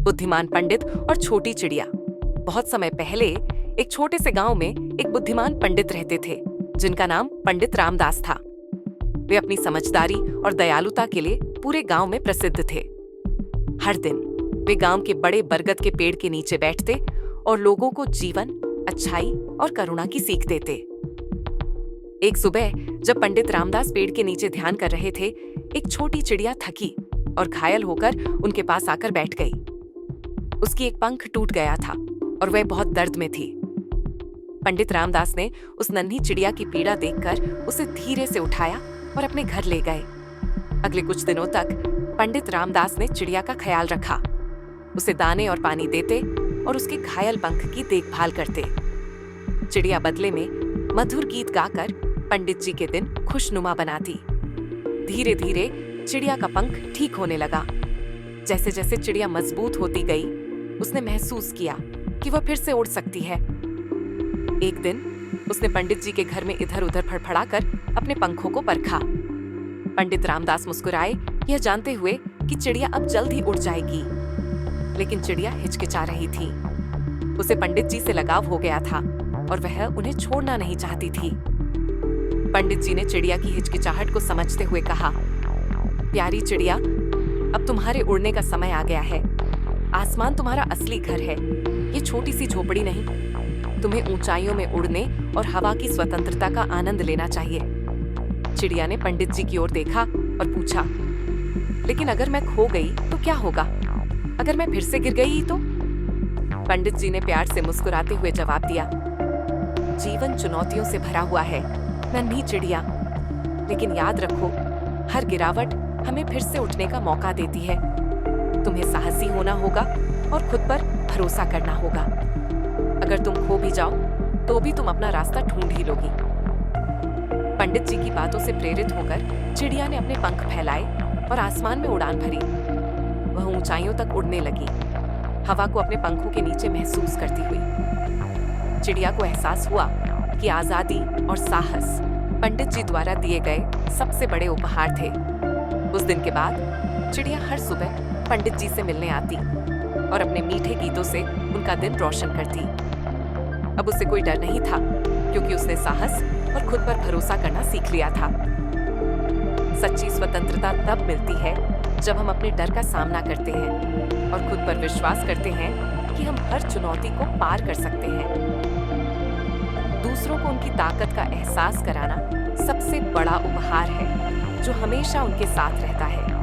बुद्धिमान पंडित और छोटी चिड़िया। बहुत समय पहले एक छोटे से गांव में एक बुद्धिमान पंडित रहते थे जिनका नाम पंडित रामदास था। वे अपनी समझदारी और दयालुता के लिए पूरे गांव में प्रसिद्ध थे। हर दिन वे गांव के बड़े बरगद के पेड़ के नीचे बैठते और लोगों को जीवन, अच्छाई और करुणा की सीख देते। एक सुबह जब पंडित रामदास पेड़ के नीचे ध्यान कर रहे थे, एक छोटी चिड़िया थकी और घायल होकर उनके पास आकर बैठ गई। उसकी एक पंख टूट गया था और वह बहुत दर्द में थी। पंडित रामदास ने उस नन्ही चिड़िया की पीड़ा देखकर उसे धीरे से उठाया और अपने घर ले गए। अगले कुछ दिनों तक पंडित रामदास ने चिड़िया का ख्याल रखा, उसे दाने और पानी देते और उसके घायल पंख की देखभाल करते। चिड़िया बदले में मधुर गीत गाकर पंडित जी के दिन खुशनुमा बनाती। धीरे धीरे चिड़िया का पंख ठीक होने लगा। जैसे जैसे चिड़िया मजबूत होती गई, उसने महसूस किया कि वह फिर से उड़ सकती है। एक दिन उसने पंडित जी के घर में इधर उधर फड़फड़ाकर अपने पंखों को परखा। पंडित रामदास मुस्कुराए, यह जानते हुए कि चिड़िया अब जल्द ही उड़ जाएगी। लेकिन चिड़िया हिचकिचा रही थी। उसे पंडित जी से लगाव हो गया था और वह उन्हें छोड़ना नहीं चाहती थी। पंडित जी ने चिड़िया की हिचकिचाहट को समझते हुए कहा, प्यारी चिड़िया, अब तुम्हारे उड़ने का समय आ गया है। आसमान तुम्हारा असली घर है, ये छोटी सी झोपड़ी नहीं। तुम्हें ऊंचाइयों में उड़ने और हवा की स्वतंत्रता का आनंद लेना चाहिए। चिड़िया ने पंडित जी की ओर देखा और पूछा, लेकिन अगर मैं खो गई तो क्या होगा? अगर मैं फिर से गिर गई तो? पंडित जी ने प्यार से मुस्कुराते हुए जवाब दिया, जीवन चुनौतियों से भरा हुआ है नन्ही चिड़िया, लेकिन याद रखो, हर गिरावट हमें फिर से उठने का मौका देती है। तुम्हें साहसी होना होगा और खुद पर भरोसा करना होगा। अगर तुम खो भी जाओ तो भी तुम अपना रास्ता ढूंढ ही लोगी। पंडित जी की बातों से प्रेरित होकर चिड़िया ने अपने पंख फैलाए और आसमान में उड़ान भरी। वह ऊंचाइयों तक उड़ने लगी, हवा को अपने पंखों के नीचे महसूस करती हुई। चिड़िया को एहसास हुआ कि आजादी और साहस पंडित जी द्वारा दिए गए सबसे बड़े उपहार थे। उस दिन के बाद चिड़िया हर सुबह पंडित जी से मिलने आती और अपने मीठे गीतों से उनका दिन रोशन करती। अब उसे कोई डर नहीं था, क्योंकि उसने साहस और खुद पर भरोसा करना सीख लिया था। सच्ची स्वतंत्रता तब मिलती है जब हम अपने डर का सामना करते हैं और खुद पर विश्वास करते हैं कि हम हर चुनौती को पार कर सकते हैं। दूसरों को उनकी ताकत का एहसास कराना सबसे बड़ा उपहार है जो हमेशा उनके साथ रहता है।